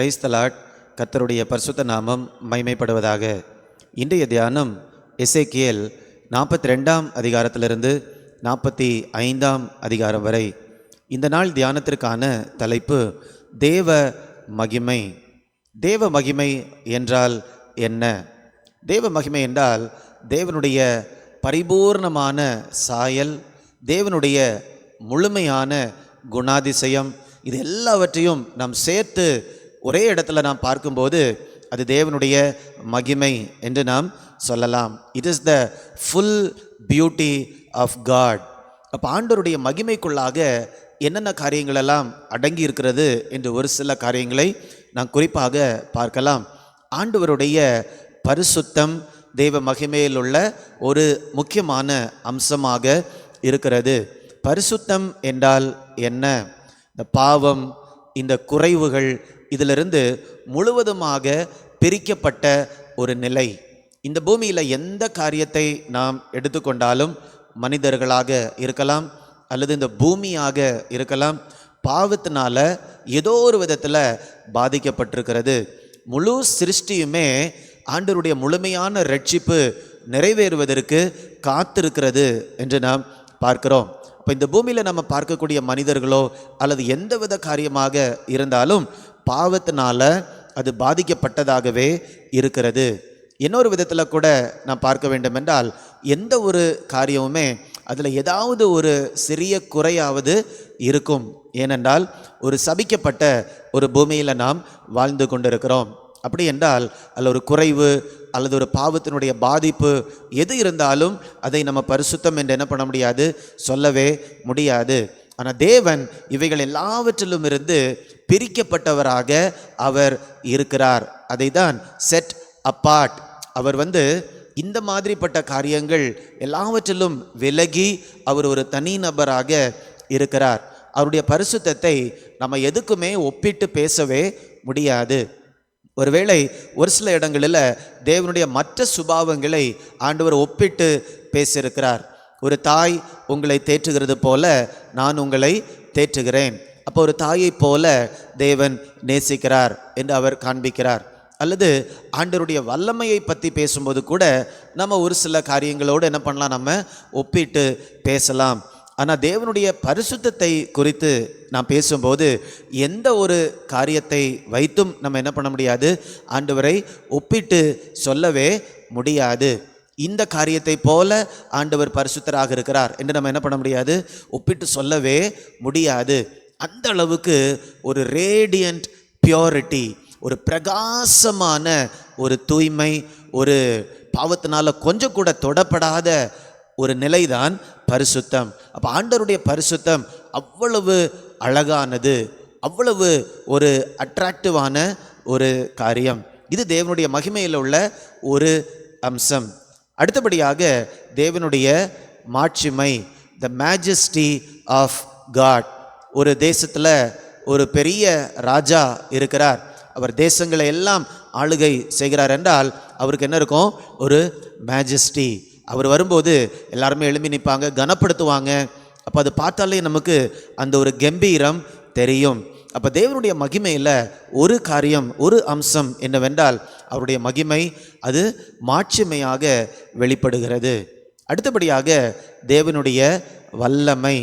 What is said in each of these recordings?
Praise the Lord. கர்த்தருடைய பரிசுத்த நாமம் மகிமைப்படுவதாக. இன்றைய தியானம் எசேக்கியேல் 42ஆம் அதிகாரத்திலிருந்து 45ஆம் அதிகாரம் வரை. இந்த நாள் தியானத்திற்கான தலைப்பு தேவ மகிமை. தேவ மகிமை என்றால் என்ன? தேவ மகிமை என்றால் தேவனுடைய பரிபூர்ணமான சாயல், தேவனுடைய முழுமையான குணாதிசயம், இது எல்லாவற்றையும் நாம் சேர்த்து ஒரே இடத்துல நாம் பார்க்கும்போது அது தேவனுடைய மகிமை என்று நாம் சொல்லலாம். It is the full beauty of God. அப்போ ஆண்டவருடைய மகிமைக்குள்ளாக என்னென்ன காரியங்களெல்லாம் அடங்கி இருக்கிறது என்று ஒரு சில காரியங்களை நாம் குறிப்பாக பார்க்கலாம். ஆண்டவருடைய பரிசுத்தம் தேவ மகிமையில் உள்ள ஒரு முக்கியமான அம்சமாக இருக்கிறது. பரிசுத்தம் என்றால் என்ன? இந்த பாவம், இந்த குறைவுகள், இதிலிருந்து முழுவதுமாக பிரிக்கப்பட்ட ஒரு நிலை. இந்த பூமியில் எந்த காரியத்தை நாம் எடுத்துக்கொண்டாலும், மனிதர்களாக இருக்கலாம் அல்லது இந்த பூமியாக இருக்கலாம், பாவத்தினால ஏதோ ஒரு விதத்தில் பாதிக்கப்பட்டிருக்கிறது. முழு சிருஷ்டியுமே ஆண்டவருடைய முழுமையான ரட்சிப்பு நிறைவேறுவதற்கு காத்திருக்கிறது என்று நாம் பார்க்கிறோம். இப்போ இந்த பூமியில் நம்ம பார்க்கக்கூடிய மனிதர்களோ அல்லது எந்தவித காரியமாக இருந்தாலும் பாவத்தினால அது பாதிக்கப்பட்டதாகவே இருக்கிறது. இன்னொரு விதத்தில் கூட நாம் பார்க்க வேண்டும் என்றால், எந்த ஒரு காரியமுமே அதில் ஏதாவது ஒரு சிறிய குறையாவது இருக்கும். ஏனென்றால் ஒரு சபிக்கப்பட்ட ஒரு பூமியில் நாம் வாழ்ந்து கொண்டிருக்கிறோம். அப்படி என்றால் அதில் ஒரு குறைவு அல்லது ஒரு பாவத்தினுடைய பாதிப்பு எது இருந்தாலும் அதை நம்ம பரிசுத்தம் என்று என்ன பண்ண முடியாது, சொல்லவே முடியாது. ஆனால் தேவன் இவைகள் எல்லாவற்றிலும் இருந்து பிரிக்கப்பட்டவராக அவர் இருக்கிறார். அதை தான் செட் அப்பார்ட். அவர் இந்த மாதிரிப்பட்ட காரியங்கள் எல்லாவற்றிலும் விலகி அவர் ஒரு தனி நபராக இருக்கிறார். அவருடைய பரிசுத்தத்தை நம்ம எதுக்குமே ஒப்பிட்டு பேசவே முடியாது. ஒருவேளை ஒரு சில இடங்களில் தேவனுடைய மற்ற சுபாவங்களை ஆண்டவர் ஒப்பிட்டு பேசியிருக்கிறார். ஒரு தாய் உங்களை தேற்றுகிறது போல நான் உங்களை தேற்றுகிறேன். அப்போ ஒரு தாயை போல தேவன் நேசிக்கிறார் என்று அவர் காண்பிக்கிறார். அல்லது ஆண்டவருடைய வல்லமையை பற்றி பேசும்போது கூட நம்ம ஒரு சில காரியங்களோடு என்ன பண்ணலாம், நம்ம ஒப்பிட்டு பேசலாம். ஆனால் தேவனுடைய பரிசுத்தத்தை குறித்து நாம் பேசும்போது எந்த ஒரு காரியத்தை வைத்தும் நம்ம என்ன பண்ண முடியாது, ஆண்டவரை ஒப்பிட்டு சொல்லவே முடியாது. இந்த காரியத்தை போல ஆண்டவர் பரிசுத்தராக இருக்கிறார் என்று நம்ம என்ன பண்ண முடியாது, ஒப்பிட்டு சொல்லவே முடியாது. அந்த அளவுக்கு ஒரு ரேடியன்ட் பியூரிட்டி, ஒரு பிரகாசமான ஒரு தூய்மை, ஒரு பாவத்தினால கொஞ்சம் கூட தொடப்படாத ஒரு நிலைதான் பரிசுத்தம். அப்போ ஆண்டவருடைய பரிசுத்தம் அவ்வளவு அழகானது, அவ்வளவு ஒரு அட்ராக்டிவான ஒரு காரியம். இது தேவனுடைய மகிமையில் உள்ள ஒரு அம்சம். அடுத்தபடியாக தேவனுடைய மாட்சிமை, த மேஜஸ்டி ஆஃப் காட். ஒரு தேசத்தில் ஒரு பெரிய ராஜா இருக்கிறார். அவர் தேசங்களை எல்லாம் ஆளுகை செய்கிறார் என்றால் அவருக்கு என்ன இருக்கும், ஒரு மேஜஸ்டி. அவர் வரும்போது எல்லாருமே எழும்பி நிற்பாங்க, கனப்படுத்துவாங்க. அப்போ அது பார்த்தாலே நமக்கு அந்த ஒரு கம்பீரம் தெரியும். அப்போ தேவனுடைய மகிமையில் ஒரு காரியம், ஒரு அம்சம் என்னவென்றால் அவருடைய மகிமை அது மாட்சிமையாக வெளிப்படுகிறது. அடுத்தபடியாக தேவனுடைய வல்லமை.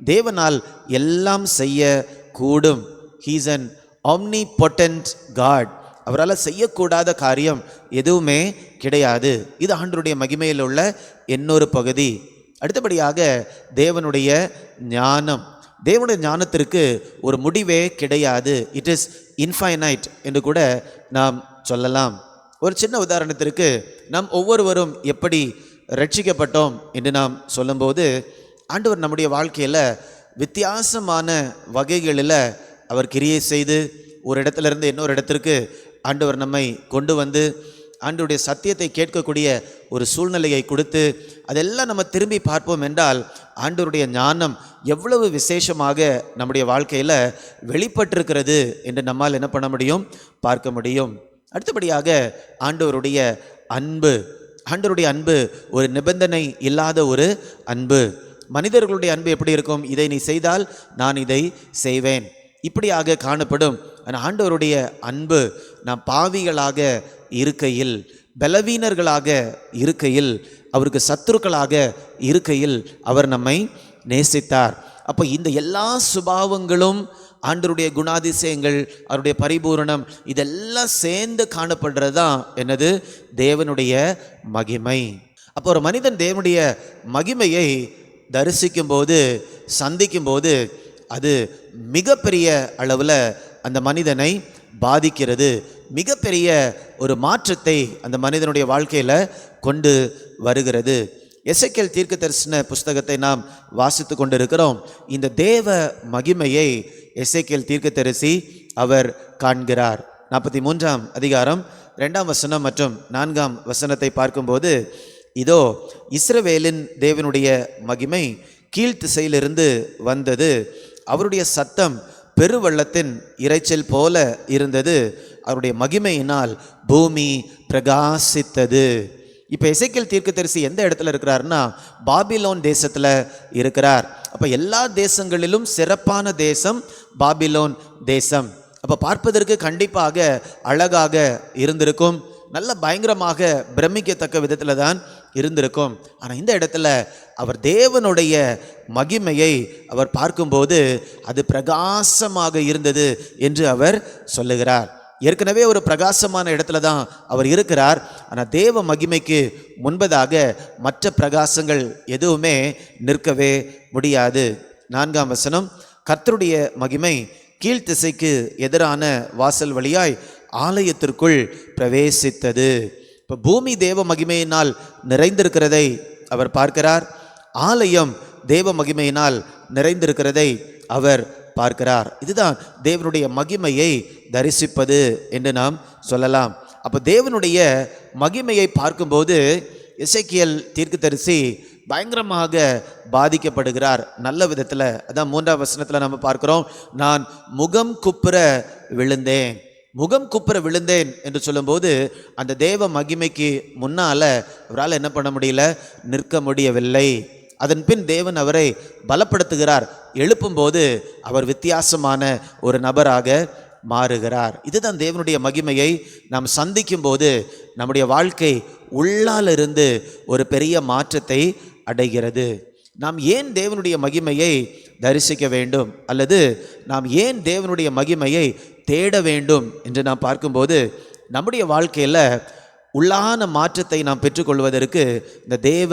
தேவனால் எல்லாம் செய்ய கூடும். He is an omnipotent God. அவரால் செய்யக்கூடாத காரியம் எதுவுமே கிடையாது. இது ஆண்டவருடைய மகிமையில் உள்ள இன்னொரு பகுதி. அடுத்தபடியாக தேவனுடைய ஞானம். தேவனுடைய ஞானத்திற்கு ஒரு முடிவே கிடையாது. இட் இஸ் இன்ஃபைனைட் என்று கூட நாம் சொல்லலாம். ஒரு சின்ன உதாரணத்திற்கு, நாம் ஒவ்வொருவரும் எப்படி ரட்சிக்கப்பட்டோம் என்று நாம் சொல்லும்போது, ஆண்டவர் நம்முடைய வாழ்க்கையில் வித்தியாசமான வகைகளில் அவர் கிரியை செய்து ஒரு இடத்துலேருந்து இன்னொரு இடத்திற்கு ஆண்டவர் நம்மை கொண்டு வந்து ஆண்டவருடைய சத்தியத்தை கேட்கக்கூடிய ஒரு சூழ்நிலையை கொடுத்து அதெல்லாம் நம்ம திரும்பி பார்ப்போம் என்றால் ஆண்டவருடைய ஞானம் எவ்வளவு விசேஷமாக நம்முடைய வாழ்க்கையில் வெளிப்பட்டிருக்கிறது என்று நம்மால் என்ன பண்ண முடியும், பார்க்க முடியும். அடுத்தபடியாக ஆண்டவருடைய அன்பு. ஆண்டவருடைய அன்பு ஒரு நிபந்தனை இல்லாத ஒரு அன்பு. மனிதர்களுடைய அன்பு எப்படி இருக்கும்? இதை நீ செய்தால் நான் இதை செய்வேன். இப்படியாக காணப்படும். ஆனால் ஆண்டவருடைய அன்பு நாம் பாவிகளாக இருக்கையில், பலவீனர்களாக இருக்கையில், அவருக்கு சத்துருக்களாக இருக்கையில் அவர் நம்மை நேசித்தார். அப்போ இந்த எல்லா சுபாவங்களும், ஆண்டவருடைய குணாதிசயங்கள், அவருடைய பரிபூரணம், இதெல்லாம் சேர்ந்து காணப்படுறது தான் என்னது? தேவனுடைய மகிமை. அப்போ ஒரு மனிதன் தேவனுடைய மகிமையை தரிசிக்கும் போது, சந்திக்கும் போது, அது மிகப்பெரிய அளவில் அந்த மனிதனை பாதிக்கிறது. மிகப்பெரிய ஒரு மாற்றத்தை அந்த மனிதனுடைய வாழ்க்கையில் கொண்டு வருகிறது. எசேக்கியேல் தீர்க்க தரிசன புஸ்தகத்தை நாம் வாசித்து கொண்டிருக்கிறோம். இந்த தேவ மகிமையை எசேக்கியேல் தீர்க்கதரிசி அவர் காண்கிறார். 43ஆம் அதிகாரம் 2ஆம் வசனம் மற்றும் 4ஆம் வசனத்தை பார்க்கும்போது, இதோ இஸ்ரவேலின் தேவனுடைய மகிமை கீழ்த்திசையிலிருந்து வந்தது, அவருடைய சத்தம் பெருவெள்ளத்தின் இரைச்சல் போல இருந்தது, அவருடைய மகிமையினால் பூமி பிரகாசித்தது. இப்போ எசேக்கியேல் தீர்க்கதரிசி எந்த இடத்துல இருக்கிறார்னா, பாபிலோன் தேசத்தில் இருக்கிறார். அப்போ எல்லா தேசங்களிலும் சிறப்பான தேசம் பாபிலோன் தேசம். அப்போ பார்ப்பதற்கு கண்டிப்பாக அழகாக இருந்திருக்கும், நல்ல பயங்கரமாக பிரமிக்கத்தக்க விதத்தில் தான் இருந்திருக்கும். ஆனால் இந்த இடத்துல அவர் தேவனுடைய மகிமையை அவர் பார்க்கும்போது அது பிரகாசமாக இருந்தது என்று அவர் சொல்லுகிறார். ஏற்கனவே ஒரு பிரகாசமான இடத்துல தான் அவர் இருக்கிறார். ஆனால் தேவ மகிமைக்கு முன்பதாக மற்ற பிரகாசங்கள் எதுவுமே நிற்கவே முடியாது. 4ஆம் வசனம், கர்த்தருடைய மகிமை கீழ்த்திசைக்கு எதிரான வாசல் வழியாய் ஆலயத்திற்குள் பிரவேசித்தது. இப்போ பூமி தேவ மகிமையினால் நிறைந்திருக்கிறதை அவர் பார்க்கிறார், ஆலயம் தேவ மகிமையினால் நிறைந்திருக்கிறதை அவர் பார்க்கிறார். இதுதான் தேவனுடைய மகிமையை தரிசிப்பது என்று நாம் சொல்லலாம். அப்போ தேவனுடைய மகிமையை பார்க்கும்போது எசேக்கியேல் தீர்க்கதரிசி பயங்கரமாக பாதிக்கப்படுகிறார், நல்ல விதத்தில். அதான் 3ஆம் வசனத்தில் நம்ம பார்க்கிறோம், நான் முகம் குப்புற விழுந்தேன். முகம் குப்புற விழுந்தேன் என்று சொல்லும்போது அந்த தேவ மகிமைக்கு முன்னால் அவரால் என்ன பண்ண முடியல? நிற்க முடியவில்லை. அதன் பின் தேவன் அவரை பலப்படுத்துகிறார். எழுப்பும்போது அவர் வித்தியாசமான ஒரு நபராக மாறுகிறார். இதுதான் தேவனுடைய மகிமையை நாம் சந்திக்கும் போது நம்முடைய வாழ்க்கை உள்ளாலிருந்து ஒரு பெரிய மாற்றத்தை அடைகிறது. நாம் ஏன் தேவனுடைய மகிமையை தரிசிக்க வேண்டும், அல்லது நாம் ஏன் தேவனுடைய மகிமையை தேட வேண்டும் என்று நாம் பார்க்கும்போது, நம்முடைய வாழ்க்கையில் உள்ளான மாற்றத்தை நாம் பெற்றுக்கொள்வதற்கு இந்த தேவ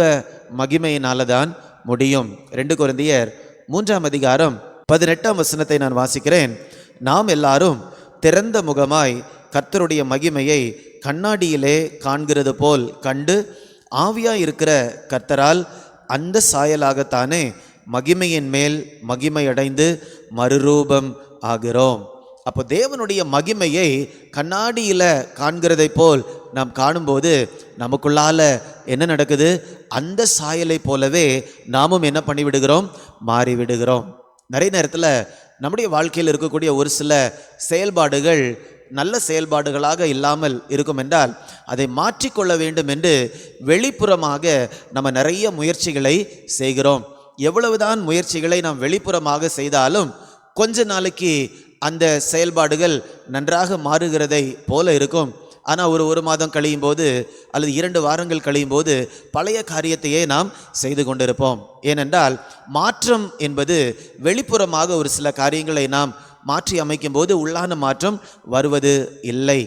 மகிமையினால தான் முடியும். 2 கொரிந்தியர் 3ஆம் அதிகாரம் 18ஆம் வசனத்தை நான் வாசிக்கிறேன். நாம் எல்லாரும் திறந்த முகமாய் கர்த்தருடைய மகிமையை கண்ணாடியிலே காண்கிறது போல் கண்டு ஆவியாய் இருக்கிற கர்த்தரால் அந்த சாயலாகத்தானே மகிமையின் மேல் மகிமை அடைந்து மறுரூபம் ஆகிறோம். அப்போ தேவனுடைய மகிமையை கண்ணாடியில் காண்கிறதை போல் நாம் காணும்போது நமக்குள்ளால என்ன நடக்குது? அந்த சாயலை போலவே நாமும் என்ன பண்ணிவிடுகிறோம்? மாறிவிடுகிறோம். நிறைய நேரத்தில் நம்முடைய வாழ்க்கையில் இருக்கக்கூடிய ஒரு சில செயல்பாடுகள் நல்ல செயல்பாடுகளாக இல்லாமல் இருக்கும் என்றால் அதை மாற்றிக்கொள்ள வேண்டும் என்று வெளிப்புறமாக நம்ம நிறைய முயற்சிகளை செய்கிறோம். எவ்வளவுதான் முயற்சிகளை நாம் வெளிப்புறமாக செய்தாலும் கொஞ்ச நாளைக்கு அந்த செயல்பாடுகள் நன்றாக மாறுகிறதை போல இருக்கும். ஆனால் ஒரு மாதம் கழியும் போது அல்லது 2 வாரங்கள் கழியும் போது பழைய காரியத்தையே நாம் செய்து கொண்டிருப்போம். ஏனென்றால் மாற்றம் என்பது வெளிப்புறமாக ஒரு சில காரியங்களை நாம் மாற்றி அமைக்கும் போது உள்ளான மாற்றம் வருவது இல்லை.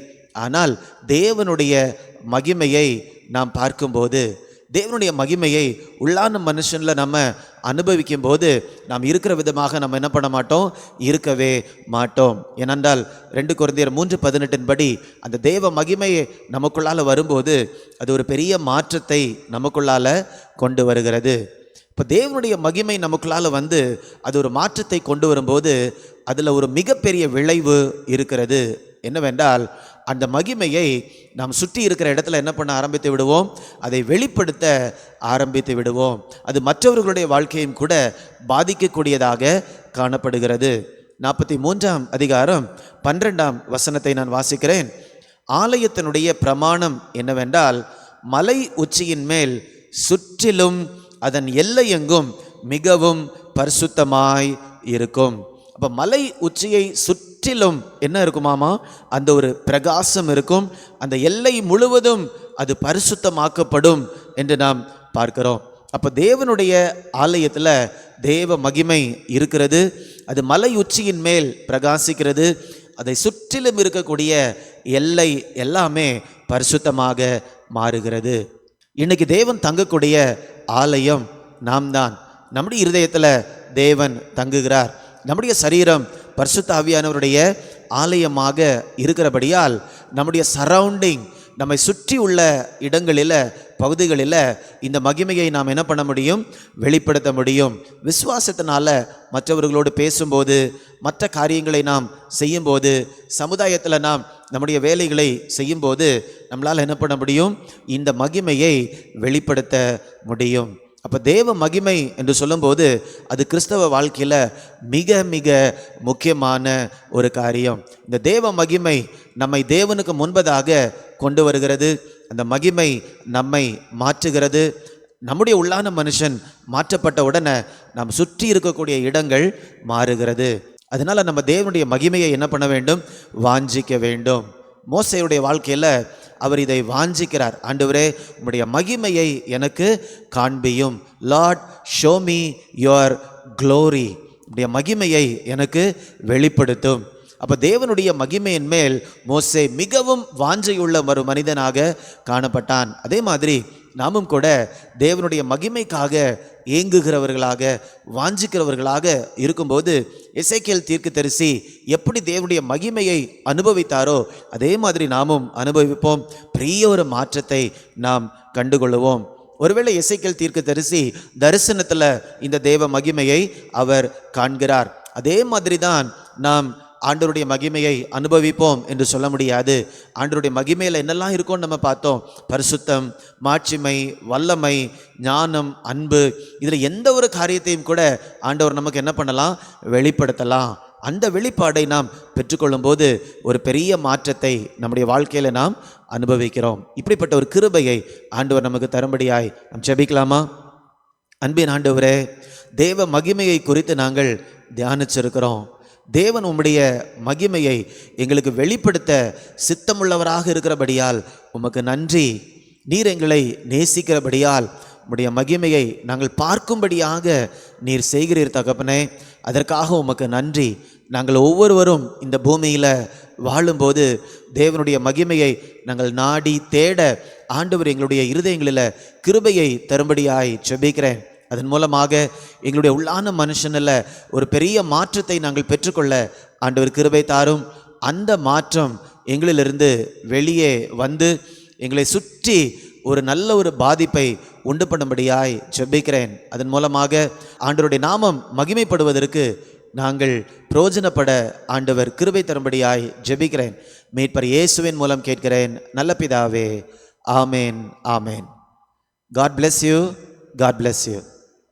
ஆனால் தேவனுடைய மகிமையை நாம் பார்க்கும்போது, தேவனுடைய மகிமையை உள்ளான மனுஷனில் நம்ம அனுபவிக்கும் போது நாம் இருக்கிற விதமாக நம்ம என்ன பண்ண மாட்டோம்? இருக்கவே மாட்டோம். ஏனென்றால் 2 கொரிந்தியர் 3:18 படி அந்த தேவ மகிமையை நமக்குள்ளால் வரும்போது அது ஒரு பெரிய மாற்றத்தை நமக்குள்ளால் கொண்டு வருகிறது. இப்போ தேவனுடைய மகிமை நமக்குள்ளால் வந்து அது ஒரு மாற்றத்தை கொண்டு வரும்போது அதில் ஒரு மிகப்பெரிய விளைவு இருக்கிறது. என்னவென்றால் அந்த மகிமையை நாம் சுற்றி இருக்கிற இடத்துல என்ன பண்ண ஆரம்பித்து விடுவோம்? அதை வெளிப்படுத்த ஆரம்பித்து விடுவோம். அது மற்றவர்களுடைய வாழ்க்கையும் கூட பாதிக்கக்கூடியதாக காணப்படுகிறது. 43ஆம் அதிகாரம் 12ஆம் வசனத்தை நான் வாசிக்கிறேன். ஆலயத்தினுடைய பிரமாணம் என்னவென்றால், மலை உச்சியின் மேல் சுற்றிலும் அதன் எல்லையெங்கும் மிகவும் பரிசுத்தமாய் இருக்கும். அப்போ மலை உச்சியை சுற்றிலும் என்ன இருக்குமாமா? அந்த ஒரு பிரகாசம் இருக்கும். அந்த எல்லை முழுவதும் அது பரிசுத்தமாக்கப்படும் என்று நாம் பார்க்கிறோம். அப்போ தேவனுடைய ஆலயத்தில் தேவ மகிமை இருக்கிறது. அது மலை உச்சியின் மேல் பிரகாசிக்கிறது. அதை சுற்றிலும் இருக்கக்கூடிய எல்லை எல்லாமே பரிசுத்தமாக மாறுகிறது. இன்னைக்கு தேவன் தங்கக்கூடிய ஆலயம் நாம் தான். நம்முடைய இருதயத்தில் தேவன் தங்குகிறார். நம்முடைய சரீரம் பரிசுத்த ஆவியானவருடைய ஆலயமாக இருக்கிறபடியால் நம்முடைய சரௌண்டிங், நம்மை சுற்றி உள்ள இடங்களில், பகுதிகளில் இந்த மகிமையை நாம் என்ன பண்ண முடியும்? வெளிப்படுத்த முடியும். விசுவாசத்தினால மற்றவர்களோடு பேசும்போது, மற்ற காரியங்களை நாம் செய்யும்போது, சமுதாயத்தில் நாம் நம்முடைய வேலைகளை செய்யும்போது நம்மளால் என்ன பண்ண முடியும்? இந்த மகிமையை வெளிப்படுத்த முடியும். அப்போ தேவ மகிமை என்று சொல்லும்போது அது கிறிஸ்தவ வாழ்க்கையில் மிக மிக முக்கியமான ஒரு காரியம். இந்த தேவ மகிமை நம்மை தேவனுக்கு முன்பதாக கொண்டு வருகிறது. அந்த மகிமை நம்மை மாற்றுகிறது. நம்முடைய உள்ளான மனுஷன் மாற்றப்பட்ட உடனே நாம் சுற்றி இருக்கக்கூடிய இடங்கள் மாறுகிறது. அதனால் நம்ம தேவனுடைய மகிமையை என்ன பண்ண வேண்டும்? வாஞ்சிக்க வேண்டும். மோசேயுடைய வாழ்க்கையில் அவர் இதை வாஞ்சிக்கிறார். ஆண்டவரே, உம்முடைய மகிமையை எனக்கு காண்பியும். Lord, show me your glory. உம்முடைய மகிமையை எனக்கு வெளிப்படுத்தும். அப்போ தேவனுடைய மகிமையின் மேல் மோசே மிகவும் வாஞ்சையுள்ள ஒரு மனிதனாக காணப்பட்டான். அதே மாதிரி நாமும் கூட தேவனுடைய மகிமைக்காக ஏங்குகிறவர்களாக, வாஞ்சிக்கிறவர்களாக இருக்கும்போது எசேக்கியேல் தீர்க்கதரிசி எப்படி தேவனுடைய மகிமையை அனுபவித்தாரோ அதே மாதிரி நாமும் அனுபவிப்போம். பெரிய ஒரு மாற்றத்தை நாம் கண்டுகொள்ளுவோம். ஒருவேளை எசேக்கியேல் தீர்க்கதரிசி தரிசனத்தில் இந்த தேவ மகிமையை அவர் காண்கிறார். அதே மாதிரி தான் நாம் ஆண்டவருடைய மகிமையை அனுபவிப்போம் என்று சொல்ல முடியாது. ஆண்டவருடைய மகிமையில் என்னெல்லாம் இருக்கும்னு நம்ம பார்த்தோம். பரிசுத்தம், மாட்சிமை, வல்லமை, ஞானம், அன்பு, இதில் எந்த ஒரு காரியத்தையும் கூட ஆண்டவர் நமக்கு என்ன பண்ணலாம்? வெளிப்படுத்தலாம். அந்த வெளிப்பாடை நாம் பெற்றுக்கொள்ளும் போது ஒரு பெரிய மாற்றத்தை நம்முடைய வாழ்க்கையில் நாம் அனுபவிக்கிறோம். இப்படிப்பட்ட ஒரு கிருபையை ஆண்டவர் நமக்கு தரும்படியாய் நாம் ஜெபிக்கலாமா? அன்பின் ஆண்டவரே, தேவ மகிமையை குறித்து நாங்கள் தியானிச்சிருக்கிறோம். தேவன் உம்முடைய மகிமையை எங்களுக்கு வெளிப்படுத்த சித்தமுள்ளவராக இருக்கிறபடியால் உமக்கு நன்றி. நீர் எங்களை நேசிக்கிறபடியால் உம்முடைய மகிமையை நாங்கள் பார்க்கும்படியாக நீர் செய்கிறீர் தகப்பனே. அதற்காக உமக்கு நன்றி. நாங்கள் ஒவ்வொருவரும் இந்த பூமியில் வாழும்போது தேவனுடைய மகிமையை நாங்கள் நாடி தேட ஆண்டவர் எங்களுடைய இருதயங்களில் கிருபையை தரும்படியாய் ஜெபிக்கிறேன். அதன் மூலமாக எங்களுடைய உள்ளான மனுஷனில் ஒரு பெரிய மாற்றத்தை நாங்கள் பெற்றுக்கொள்ள ஆண்டவர் கிருபை தாரும். அந்த மாற்றம் எங்களிலிருந்து வெளியே வந்து எங்களை சுற்றி ஒரு நல்ல ஒரு பாதிப்பை உண்டு பண்ணும்படியாய் ஜெபிக்கிறேன். அதன் மூலமாக ஆண்டவருடைய நாமம் மகிமைப்படுவதற்கு நாங்கள் பிரயோஜனப்பட ஆண்டவர் கிருபை தரும்படியாய் ஜெபிக்கிறேன். மீட்பர் இயேசுவின் மூலம் கேட்கிறேன் நல்ல பிதாவே. ஆமேன், ஆமேன். God bless you. God bless you.